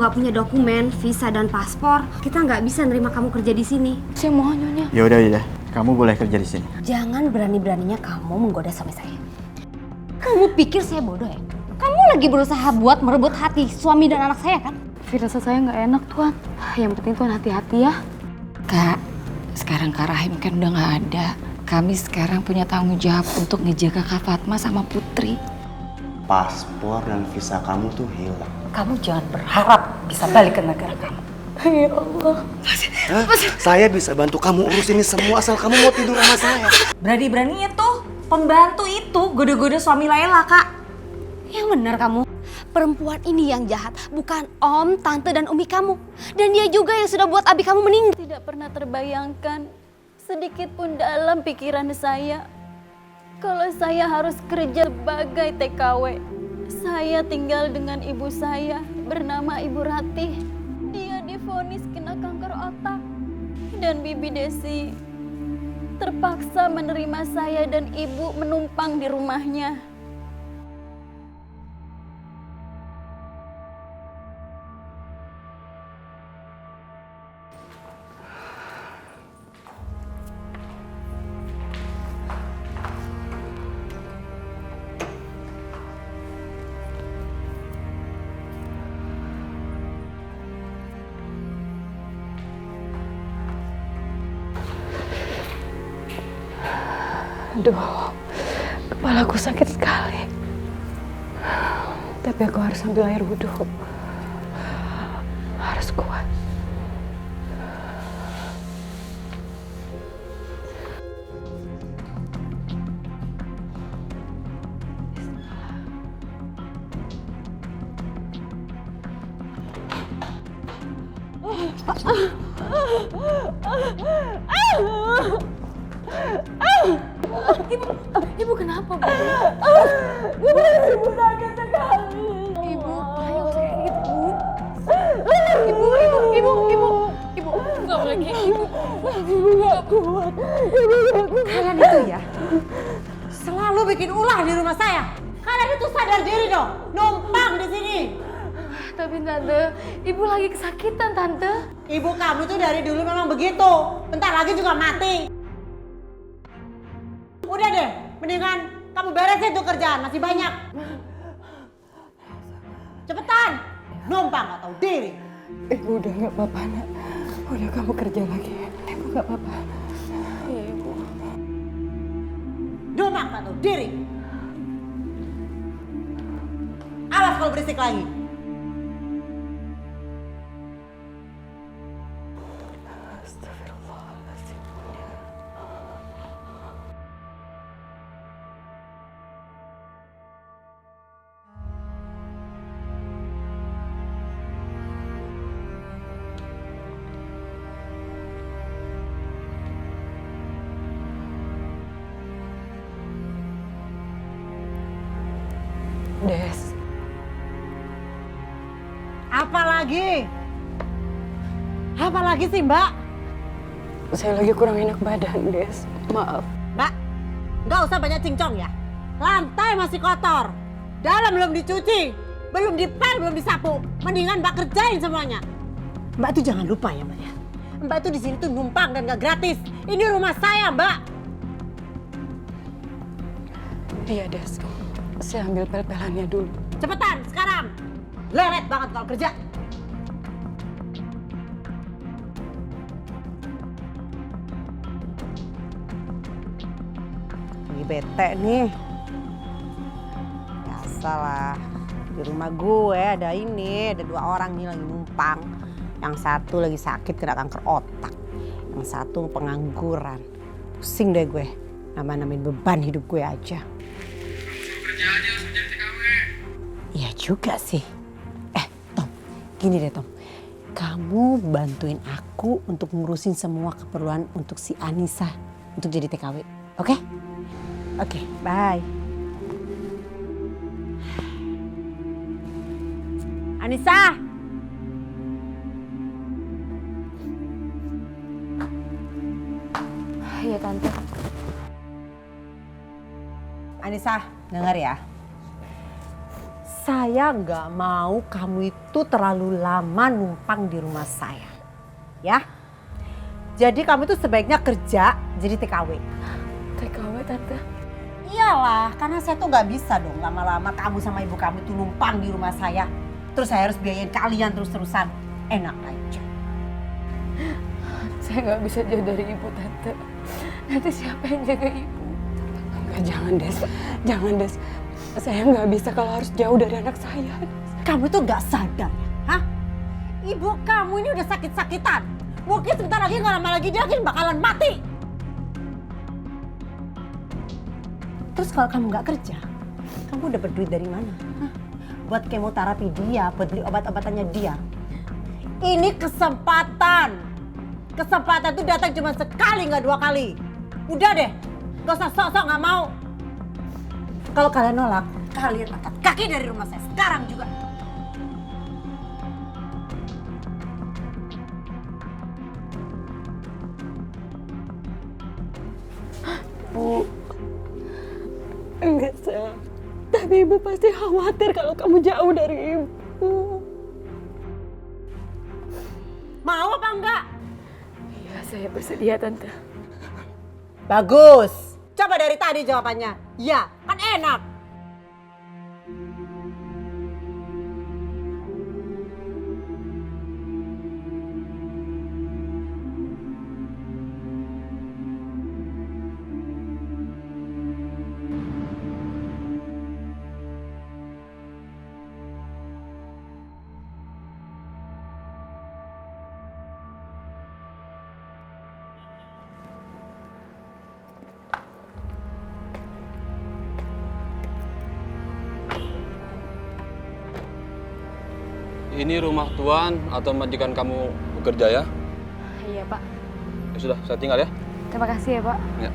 nggak punya dokumen, visa dan paspor, kita nggak bisa nerima kamu kerja di sini. Saya mohon Nyonya. Ya udah, kamu boleh kerja di sini. Jangan berani-beraninya kamu menggoda suami saya. Kamu pikir saya bodoh ya? Kamu lagi berusaha buat merebut hati suami dan anak saya kan? Firasat saya nggak enak Tuan. Yang penting Tuan hati-hati ya. Kak, sekarang Kak Rahim kan udah nggak ada. Kami sekarang punya tanggung jawab untuk ngejaga Kak Fatma sama Putri. Paspor dan visa kamu tuh hilang. Kamu jangan berharap bisa balik ke negara kamu. Ya Allah. Saya bisa bantu kamu urus ini semua asal kamu mau tidur sama saya. Berani-beraninya tuh pembantu itu goda-goda suami Laila, Kak. Yang benar kamu. Perempuan ini yang jahat, bukan om, tante, dan umi kamu. Dan dia juga yang sudah buat abi kamu meninggal. Tidak pernah terbayangkan sedikit pun dalam pikiran saya kalau saya harus kerja sebagai TKW. Saya tinggal dengan ibu saya bernama Ibu Ratih. Dia divonis kena kanker otak. Dan Bibi Desi terpaksa menerima saya dan ibu menumpang di rumahnya. Aduh, kepalaku sakit sekali. Tapi aku harus ambil air wudhu. Harus kuat. Ibu kenapa, Bu? Ibu sakit sekali. Ibu, ayo sakit, Bu. Ibu, nggak boleh kayak gitu. Ibu nggak kuat. Kalian itu ya, selalu bikin ulah di rumah saya. Kalian itu sadar diri dong, numpang di sini. Tapi Tante, Ibu lagi kesakitan, Tante. Ibu kamu tuh dari dulu memang begitu. Bentar lagi juga mati. Udah deh, mendingan kamu beresin tuh kerjaan, masih banyak. Cepetan, numpang gak tahu diri. Ibu udah nggak apa-apa, Nak. Udah kamu kerja lagi. Ibu nggak apa-apa. Iya, Ibu. Numpang gak tahu diri. Awas kalau berisik lagi. Astagfirullahaladzim. Des, Apalagi? Apalagi sih, Mbak? saya lagi kurang enak badan, Des. Maaf. Mbak, nggak usah banyak cincong ya. Lantai masih kotor. Dalam belum dicuci. Belum dipel, belum disapu. Mendingan Mbak kerjain semuanya. Mbak tuh jangan lupa ya, Mbak ya. Mbak tuh di sini tuh numpang dan nggak gratis. Ini rumah saya, Mbak. Iya, Des. Saya ambil pel-pelannya dulu. Cepetan, sekarang. Lelet banget kalau kerja. Lagi bete nih. Biasalah. Di rumah gue ada ini, ada 2 orang nih lagi numpang. Yang satu lagi sakit kena kanker otak. Yang satu pengangguran. Pusing deh gue. Nama-namain beban hidup gue aja. Iya juga sih. Tom, gini deh Tom. Kamu bantuin aku untuk ngurusin semua keperluan untuk si Anissa untuk jadi TKW. Oke? Oke, bye. Anissa! Iya, Tante. Anissa, dengar ya. Saya nggak mau kamu itu terlalu lama numpang di rumah saya. Ya. Jadi kamu itu sebaiknya kerja jadi TKW. TKW Tante. Iyalah, karena saya tuh nggak bisa dong lama-lama kamu sama ibu kamu tuh numpang di rumah saya. Terus saya harus biayain kalian terus-terusan. Enak aja. Saya nggak bisa jauh dari ibu Tante. Nanti siapa yang jaga ibu? Enggak, jangan Des. Jangan Des. Saya nggak bisa kalau harus jauh dari anak saya. Kamu tuh nggak sadar ya? Hah? Ibu kamu ini udah sakit-sakitan. Mungkin sebentar lagi nggak lama lagi dia bakalan mati. Terus kalau kamu nggak kerja, kamu dapat duit dari mana? Hah? Buat kemoterapi dia, buat beli obat-obatannya dia. Ini kesempatan. Kesempatan tuh datang cuma sekali nggak 2 kali. Udah deh, gak usah sok-sok nggak mau. Kalau kalian nolak, kalian angkat kaki dari rumah saya sekarang juga. Bu, enggak salah. Tapi ibu pasti khawatir kalau kamu jauh dari ibu. Mau apa enggak? Iya, saya bersedia Tante. Bagus. Coba dari tadi jawabannya. Ya, kan enak. Ini rumah tuan atau majikan kamu bekerja ya? Iya Pak. Ya sudah, saya tinggal ya. Terima kasih ya Pak. Ya.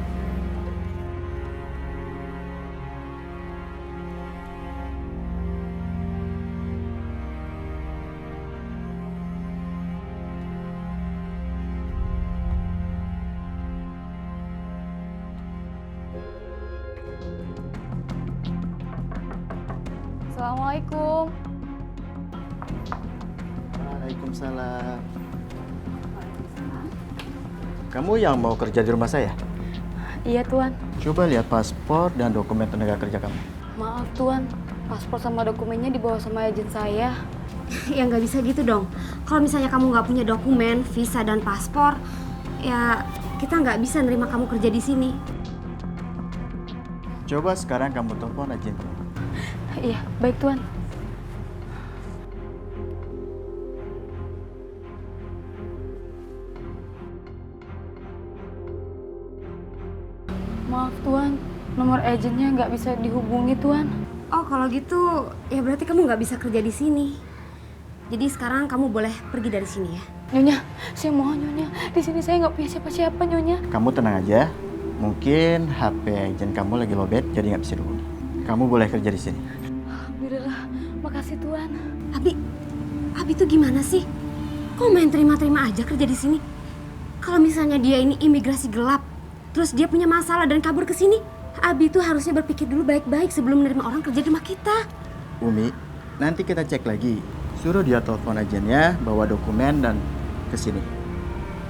Assalamualaikum. Waalaikumsalam. Kamu yang mau kerja di rumah saya? Iya Tuan. Coba lihat paspor dan dokumen tenaga kerja kamu. Maaf Tuan, paspor sama dokumennya dibawa sama agen saya. Ya nggak bisa gitu dong. Kalau misalnya kamu nggak punya dokumen, visa dan paspor, ya kita nggak bisa nerima kamu kerja di sini. Coba sekarang kamu telepon agen kamu. Iya, baik Tuan. Maaf Tuan, nomor agennya nggak bisa dihubungi Tuan. Oh kalau gitu, ya berarti kamu nggak bisa kerja di sini. Jadi sekarang kamu boleh pergi dari sini ya. Nyonya, saya mohon Nyonya, di sini saya nggak punya siapa-siapa Nyonya. Kamu tenang aja. Mungkin HP agen kamu lagi lowbat jadi nggak bisa dihubungi. Kamu boleh kerja di sini. Alhamdulillah, makasih Tuan. Abi tuh gimana sih? Kok main terima-terima aja kerja di sini? Kalau misalnya dia ini imigrasi gelap, terus dia punya masalah dan kabur ke sini, Abi tuh harusnya berpikir dulu baik-baik sebelum menerima orang kerja di rumah kita. Umi, nanti kita cek lagi. Suruh dia telepon agennya, bawa dokumen dan ke sini.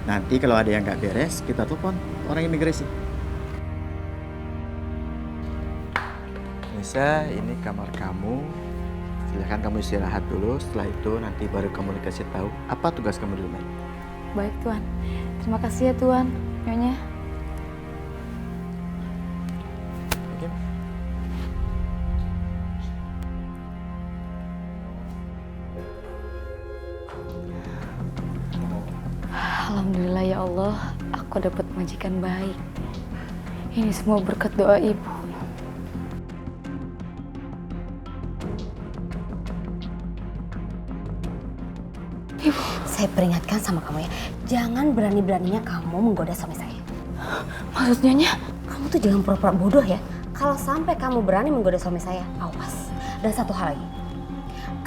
Nanti kalau ada yang nggak beres, kita telepon orang imigrasi. Nisa, ini kamar kamu. Silahkan kamu istirahat dulu. Setelah itu nanti baru kamu dikasih tahu apa tugas kamu di rumah ini. Baik Tuan, terima kasih ya Tuan, Nyonya. Oke? Alhamdulillah ya Allah, aku dapat majikan baik. Ini semua berkat doa Ibu. Saya peringatkan sama kamu ya, jangan berani-beraninya kamu menggoda suami saya. Maksudnya Nyonya? Kamu tuh jangan pura-pura bodoh ya. Kalau sampai kamu berani menggoda suami saya, awas. Dan satu hal lagi,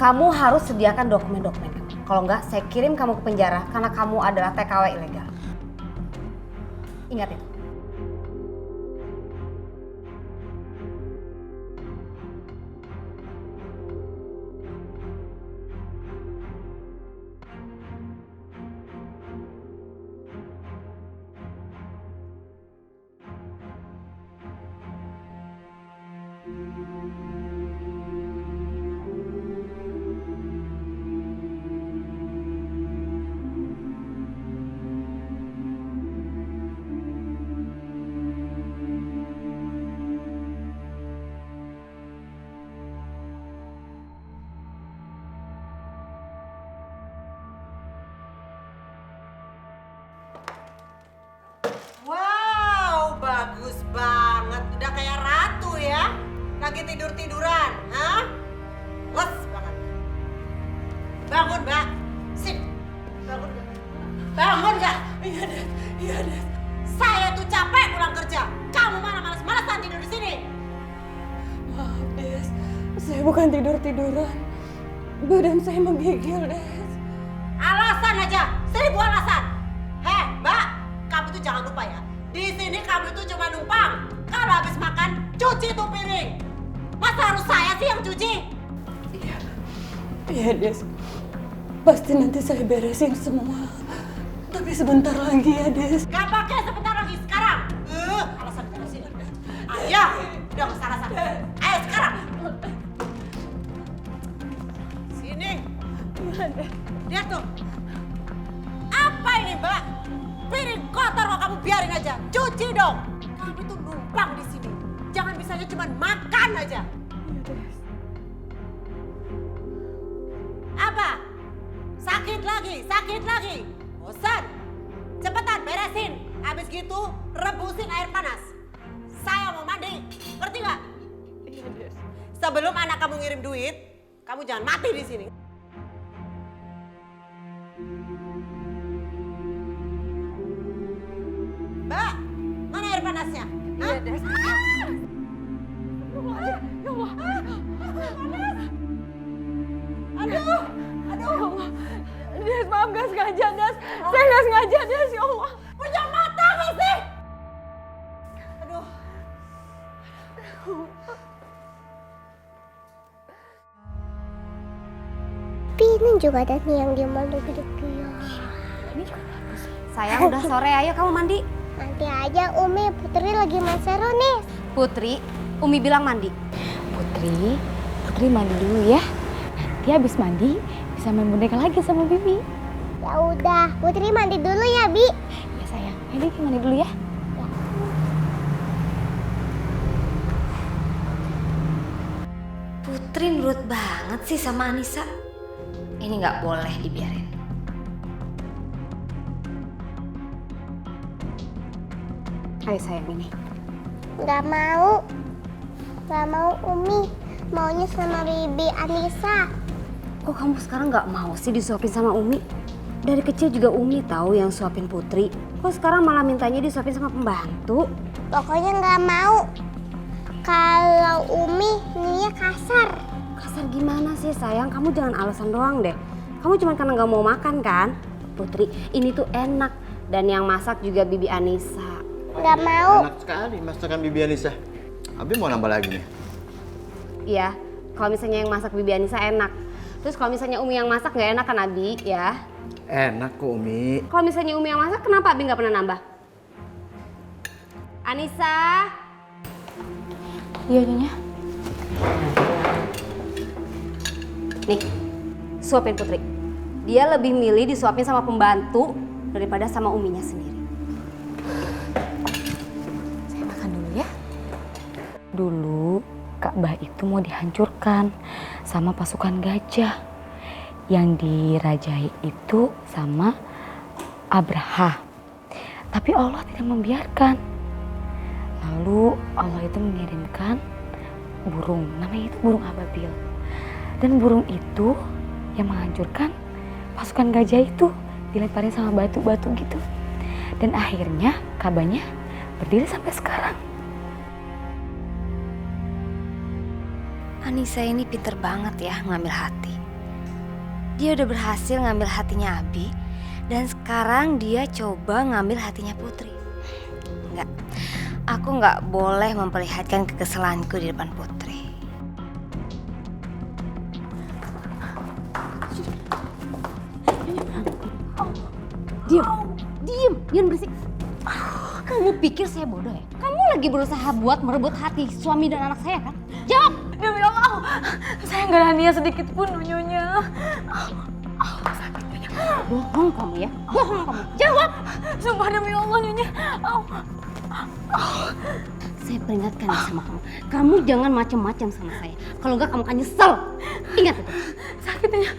kamu harus sediakan dokumen-dokumen kamu. Kalau enggak, saya kirim kamu ke penjara karena kamu adalah TKW ilegal. Ingat itu. pergi tidur-tiduran? Hah? Les banget. Bangun, Mbak. Sini. Bangun, Mbak. Bangun nggak? Iya, Des. Iya, Des. Saya tuh capek pulang kerja. Kamu malah malas-malasan tidur di sini. Maaf, Des. Saya bukan tidur-tiduran. Badan saya menggigil, Des. Alasan aja. 1000 alasan. Heh, Mbak. Kamu tuh jangan lupa ya. Di sini kamu tuh cuma numpang. Kalau habis makan, cuci tuh piring. Masa harus saya sih yang cuci? Iya, Des. Pasti nanti saya beresin semua. Tapi sebentar lagi ya, Des. Gak pakai sebentar lagi, sekarang. Alasan terus sini. Ayo, udah gak usah alasan. Ayo sekarang. Sini. Lihat tuh. Apa ini, Mbak? Piring kotor kok kamu biarin aja. Cuci dong. Kamu tuh numpang di sini. Jangan bisanya cuma makan aja. Apa? Sakit lagi. Bosan. Cepetan beresin. Habis gitu rebusin air panas. Saya mau mandi. Ngerti nggak? Iya, Des. Sebelum anak kamu ngirim duit, kamu jangan mati di sini. Mbak, mana air panasnya? Iya, Des. Aduh. Des, maaf gak sengaja, Des. Saya gak sengaja, Des, ya Allah. Punya mata nggak sih? Aduh. Ini juga ada nih yang dia malu gede-gede ya. Sayang udah sore, ayo kamu mandi. Nanti aja Umi, Putri lagi main seru nih. Putri, Umi bilang mandi. Putri mandi dulu ya. Nanti habis mandi bisa main boneka lagi sama Bibi. Ya udah, Putri mandi dulu ya, Bi. Ya sayang, ini mandi dulu ya. Putri nurut banget sih sama Anissa. Ini nggak boleh dibiarin. Ayo sayang ini. Gak mau Umi. Maunya sama Bibi Anissa. Kok kamu sekarang nggak mau sih disuapin sama Umi? Dari kecil juga Umi tahu yang suapin Putri. Kok sekarang malah mintanya disuapin sama pembantu? Pokoknya gak mau. Kalau Umi ininya kasar. Kasar gimana sih sayang? Kamu jangan alasan doang deh. Kamu cuma karena nggak mau makan kan? Putri, ini tuh enak. Dan yang masak juga Bibi Anissa. Gak mau. Enak sekali masakan Bibi Anissa. Abi mau nambah lagi nih. Iya, kalau misalnya yang masak Bibi Anissa enak. Terus kalau misalnya Umi yang masak nggak enak kan Abi, ya? Enak kok Umi. Kalau misalnya Umi yang masak, kenapa Abi nggak pernah nambah? Anissa? Iya Nyonya. Nih, suapin Putri. Dia lebih milih disuapin sama pembantu daripada sama Uminya sendiri. Saya makan dulu ya. Dulu Ka'bah itu mau dihancurkan sama pasukan gajah. Yang dirajai itu sama Abraha. Tapi Allah tidak membiarkan. Lalu Allah itu mengirimkan burung, namanya itu burung ababil. Dan burung itu yang menghancurkan pasukan gajah itu, dilemparin sama batu-batu gitu. Dan akhirnya Ka'bahnya berdiri sampai sekarang. Anissa ini pinter banget ya ngambil hati. Dia udah berhasil ngambil hatinya Abi. Dan sekarang dia coba ngambil hatinya Putri. Enggak, aku nggak boleh memperlihatkan kekesalanku di depan Putri. Diam berisik. Kamu pikir saya bodoh ya? Kamu lagi berusaha buat merebut hati suami dan anak saya kan? Jawab! Demi Allah, saya nggak ada niat sedikit pun, Nyonya. Bohong kamu ya? Bohong kamu. Jawab! Sumpah demi Allah, Nyonya. Saya peringatkan ya sama kamu. Kamu jangan macam-macam sama saya. Kalau enggak kamu akan nyesel. Ingat itu. Sakitnya.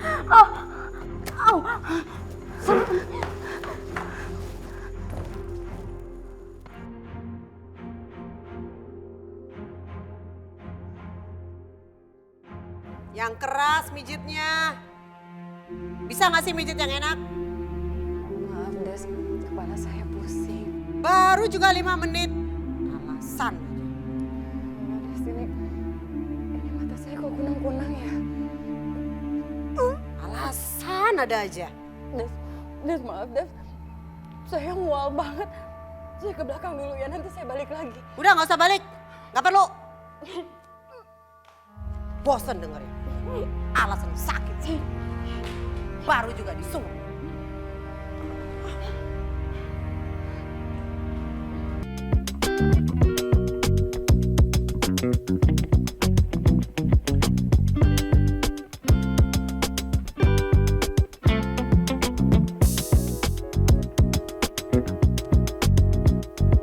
Yang keras mijitnya. Bisa nggak sih mijit yang enak? Maaf, Des. Kepala saya pusing. Baru juga 5 menit. Alasan. Des, ini mata saya kok kunang-kunang ya? Alasan ada aja. Des, maaf, Des. Saya mual banget. Saya ke belakang dulu ya, nanti saya balik lagi. Udah nggak usah balik. Nggak perlu. Bosen dengerin. Alasan sakit sih. Baru juga disuruh.